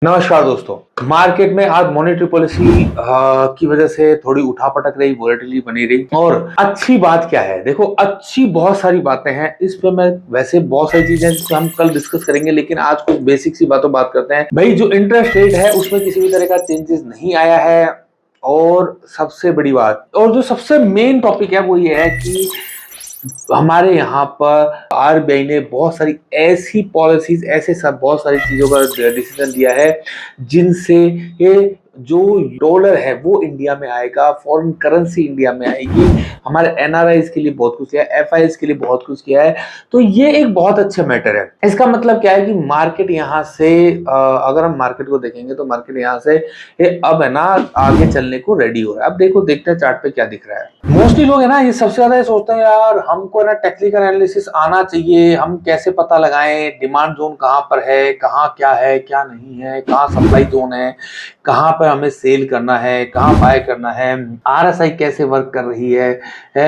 नमस्कार दोस्तों। मार्केट में आज मॉनेटरी पॉलिसी की वजह से थोड़ी उठापटक रही, वोलेटिलिटी बनी रही। और अच्छी बात क्या है, देखो अच्छी बहुत सारी बातें हैं इस पे। मैं वैसे बहुत सारी चीजें जिसको हम कल डिस्कस करेंगे, लेकिन आज कुछ बेसिक सी बातों बात करते हैं। भाई जो इंटरेस्ट रेट है उसमें किसी भी तरह का चेंजेस नहीं आया है। और सबसे बड़ी बात और जो सबसे मेन टॉपिक है वो ये है कि हमारे यहाँ पर आरबीआई ने बहुत सारी ऐसी पॉलिसीज, ऐसे सब बहुत सारी चीजों का डिसीजन लिया है जिनसे ये जो डॉलर है वो इंडिया में आएगा, फॉरेन करेंसी इंडिया में आएगी। हमारे एनआरआईज के लिए बहुत कुछ किया है, एफआईज के लिए बहुत कुछ किया है। तो ये एक बहुत अच्छा मैटर है। इसका मतलब क्या है कि मार्केट यहाँ से अगर हम मार्केट को देखेंगे तो मार्केट यहाँ से अब है ना आगे चलने को रेडी हो रहा है। अब देखो देखते हैं चार्ट पे क्या दिख रहा है। मोस्टली लोग है ना ये सबसे ज्यादा ये सोचते हैं यार हमको ना टेक्निकल एनालिसिस आना चाहिए, हम कैसे पता लगाएं डिमांड जोन कहाँ पर है, कहाँ क्या है क्या नहीं है, कहाँ सप्लाई जोन है, कहाँ पर हमें सेल करना है, कहाँ बाय करना है, आरएसआई कैसे वर्क कर रही है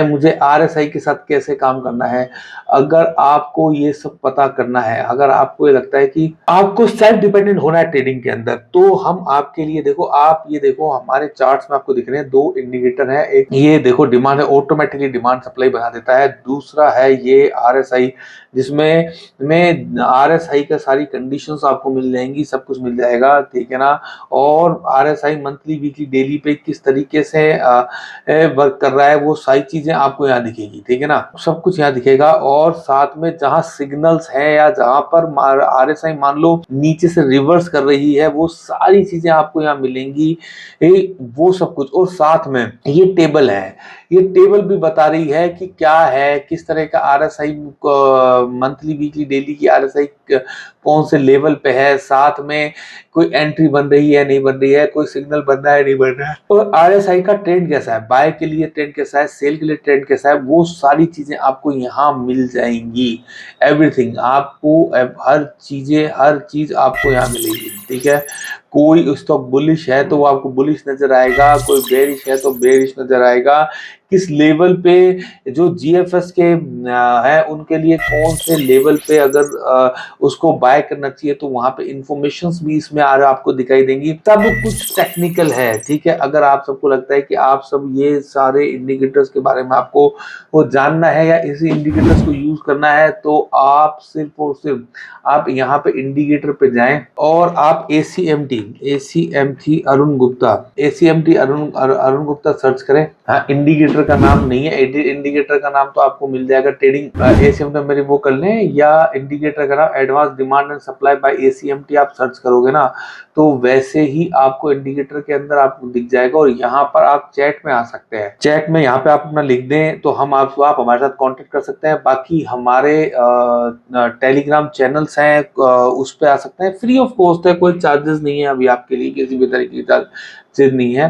मुझे आरएसआई के साथ कैसे काम करना है। अगर आपको ये सब पता करना है, अगर आपको ये लगता है कि आपको सेल्फ डिपेंडेंट होना है ट्रेडिंग के अंदर, तो हम आपके लिए देखो, आप ये देखो हमारे चार्ट्स में आपको दिख रहे हैं दो इंडिकेटर है। एक ये देखो डिमांड है, ऑटोमेटिकली डिमांड सप्लाई बना देता है। दूसरा है ये आरएसआई, जिसमें में आरएसआई का सारी कंडीशंस आपको मिल जाएंगी, सब कुछ मिल जाएगा, ठीक है ना। और आरएसआई मंथली वीकली डेली पे किस तरीके से वर्क कर रहा है वो सारी चीजें आपको यहाँ दिखेगी, ठीक है ना। सब कुछ यहाँ दिखेगा। और साथ में जहां सिग्नल्स है या जहां पर आरएसआई मान लो नीचे से रिवर्स कर रही है, वो सारी चीजें आपको यहाँ मिलेंगी, वो सब कुछ। और साथ में ये टेबल है, ये टेबल भी बता रही है कि क्या है, किस तरह का आरएसआई मंथली वीकली डेली की आरएसआई कौन से लेवल पे है, साथ में कोई एंट्री बन रही है नहीं बन रही है, कोई सिग्नल बन रहा है नहीं बन रहा है, और आरएसआई का ट्रेंड कैसा है, बाय के लिए ट्रेंड कैसा है, सेल के लिए ट्रेंड कैसा है, वो सारी चीजें आपको यहाँ मिल जाएंगी। एवरीथिंग आपको, हर चीज आपको यहाँ मिलेगी, ठीक है। कोई स्टॉक बुलिश है तो वो आपको बुलिश नजर आएगा, कोई बेरिश है तो बेरिश नजर आएगा। किस लेवल पे जो जीएफएस के है उनके लिए कौन से लेवल पे अगर उसको बाय करना चाहिए, तो वहां पे इंफॉर्मेशंस भी इसमें आ रहा आपको दिखाई देंगी। सब कुछ टेक्निकल है, ठीक है। अगर आप सबको लगता है कि आप सब ये सारे इंडिकेटर्स के बारे में आपको वो जानना है या इसी इंडिकेटर्स को यूज करना है, तो आप सिर्फ और सिर्फ आप यहाँ पे इंडिकेटर पे जाएं और आप एसीएमटी अरुण गुप्ता सर्च करें। हाँ, इंडिकेटर का नाम नहीं है, इंडिकेटर का नाम तो आपको मिल जाएगा ट्रेडिंग एसीएमटी मेरी वो कर लें, या इंडिकेटर का नाम advance demand and supply bye एसीएमटी आप सर्च करोगे ना, तो वैसे ही आपको इंडिकेटर के अंदर आपको दिख जाएगा। और यहाँ पर आप चैट में आ सकते हैं, चैट में यहाँ पे आप अपना लिख दें तो हम आप हमारे साथ कांटेक्ट कर सकते हैं। बाकी हमारे टेलीग्राम चैनल्स हैं, उस पे आ सकते हैं, फ्री ऑफ कॉस्ट है, कोई चार्जेस नहीं है अभी आपके लिए, किसी भी तरीके की चार्ज नहीं है।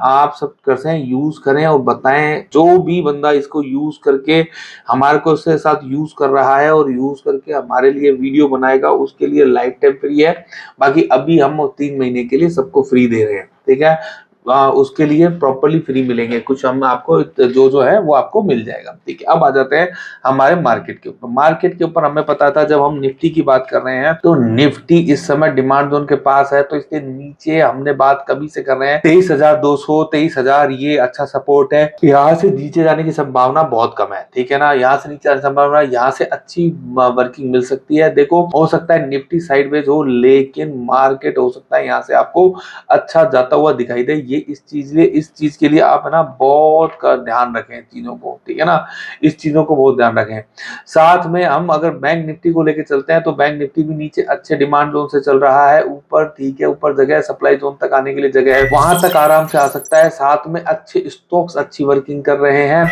आप सब कर यूज करें और बताएं, जो भी बंदा इसको यूज करके हमारे को उसके साथ यूज कर रहा है और यूज करके हमारे लिए वीडियो बनाएगा, उसके लिए लाइफ टाइम फ्री है। बाकी अभी हम 3 महीने के लिए सबको फ्री दे रहे हैं, ठीक है। उसके लिए प्रॉपर्ली फ्री मिलेंगे, कुछ हम आपको जो है वो आपको मिल जाएगा, ठीक है। अब आ जाते हैं हमारे मार्केट के ऊपर। मार्केट के ऊपर हमें पता था, जब हम निफ्टी की बात कर रहे हैं तो निफ्टी इस समय डिमांड जोन के पास है, तो इसके नीचे हमने बात कभी से कर रहे हैं 23,200 23,000, ये अच्छा सपोर्ट है। यहाँ से नीचे जाने की संभावना बहुत कम है, ठीक है ना। यहाँ से नीचे आने की संभावना, यहाँ से अच्छी वर्किंग मिल सकती है। देखो हो सकता है निफ्टी साइडवेज हो, लेकिन मार्केट हो सकता है यहाँ से आपको अच्छा जाता हुआ दिखाई दे। ये इस चीज के लिए आप है ना बहुत का ध्यान रखें चीजों को, ठीक है ना। इस चीजों को बहुत ध्यान रखें। साथ में हम अगर बैंक निफ्टी को लेके चलते हैं तो बैंक निफ्टी भी नीचे अच्छे डिमांड जोन से चल रहा है, ऊपर ठीक है, ऊपर जगह है, सप्लाई जोन तक आने के लिए जगह है, वहां तक आराम से आ सकता है। साथ में अच्छे स्टॉक्स अच्छी वर्किंग कर रहे हैं।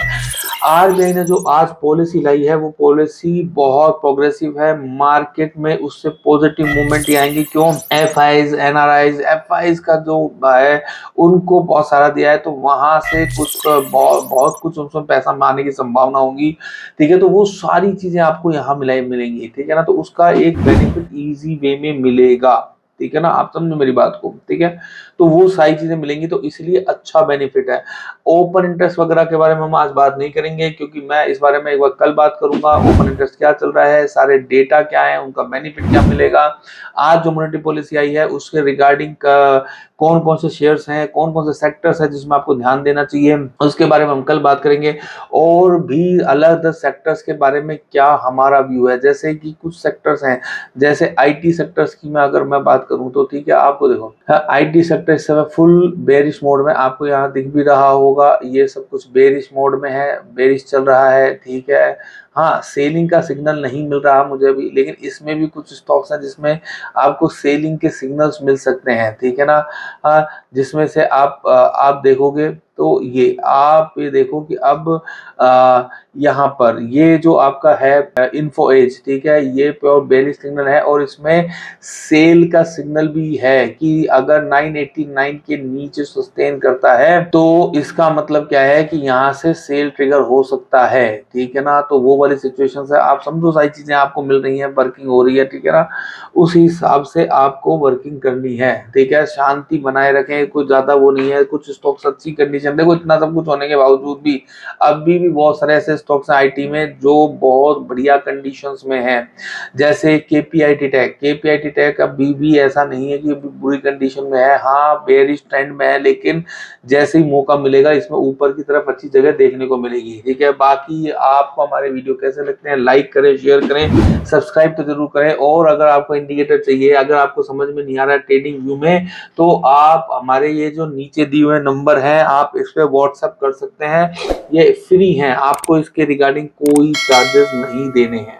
आरबीआई ने जो आज पॉलिसी लाई है वो पॉलिसी बहुत प्रोग्रेसिव है, मार्केट में उससे पॉजिटिव मूवमेंट ही आएंगी। क्यों? एफआईज एनआरआईज एफआईज का जो है उनको बहुत सारा दिया है, तो वहां से कुछ बहुत कुछ उसमें पैसा आने की संभावना होगी, ठीक है। तो वो सारी चीजें आपको यहाँ मिलेंगी, ठीक है ना। तो उसका एक बेनिफिट इजी वे में मिलेगा, ठीक है ना, आप समझो मेरी बात को, ठीक है। तो वो सारी चीजें मिलेंगी, तो इसलिए अच्छा बेनिफिट है। ओपन इंटरेस्ट वगैरह के बारे में हम आज बात नहीं करेंगे, क्योंकि मैं इस बारे में एक बार कल बात करूंगा। ओपन इंटरेस्ट क्या चल रहा है, सारे डेटा क्या है, उनका बेनिफिट क्या मिलेगा। आज जो मॉनेटरी पॉलिसी आई है उसके रिगार्डिंग कौन कौन से शेयर्स हैं, कौन कौन से सेक्टर्स हैं जिसमें आपको ध्यान देना चाहिए, उसके बारे में हम कल बात करेंगे। और भी अलग सेक्टर्स के बारे में क्या हमारा व्यू है, जैसे कि कुछ सेक्टर्स हैं, जैसे आईटी सेक्टर्स की अगर मैं बात करूं तो ठीक है, आपको देखो आईटी सेक्टर इस समय फुल बेरिश मोड में, आपको यहाँ दिख भी रहा होगा, ये सब कुछ बेरिश मोड में है, बेरिश चल रहा है, ठीक है। हाँ, सेलिंग का सिग्नल नहीं मिल रहा मुझे अभी, लेकिन इसमें भी कुछ स्टॉक्स हैं जिसमें आपको सेलिंग के सिग्नल्स मिल सकते हैं, ठीक है ना। जिसमें से आप देखोगे तो ये देखो कि अब यहाँ पर ये जो आपका है इन्फो एज, ठीक है, ये प्योर बेरिश सिग्नल है, और इसमें सेल का सिग्नल भी है कि अगर 989 के नीचे सस्टेन करता है तो इसका मतलब क्या है कि यहाँ से सेल ट्रिगर हो सकता है, ठीक है ना। तो वो वाली सिचुएशन है, आप समझो सारी चीजें आपको मिल रही हैं, वर्किंग हो रही है, ठीक है ना। उस हिसाब से आपको वर्किंग करनी है, ठीक है। शांति बनाए रखें, कुछ ज्यादा वो नहीं है। कुछ स्टॉक्स अच्छी कंडीशन, देखो इतना सब कुछ होने के बावजूद भी अभी भी बहुत सारे ऐसे स्टॉक्स हैं आईटी में जो बहुत बढ़िया कंडीशंस में हैं, जैसे केपीआईटी टेक अभी भी ऐसा नहीं है कि अभी बुरी कंडीशन में है, हाँ बेयरिश ट्रेंड में है, लेकिन जैसे ही मौका मिलेगा इसमें ऊपर की तरफ अच्छी जगह देखने को मिलेगी, ठीक है। बाकी आपको हमारे वीडियो कैसे लगते हैं, लाइक करें, शेयर करें, सब्सक्राइब तो जरूर करें। और अगर आपको इंडिकेटर चाहिए, अगर आपको समझ में नहीं आ रहा है ट्रेडिंग व्यू में, तो आप हमारे ये जो नीचे दिए हुए नंबर हैं, आप इस पे व्हाट्सएप कर सकते हैं, ये फ्री हैं, आपको इसके रिगार्डिंग कोई चार्जेस नहीं देने हैं।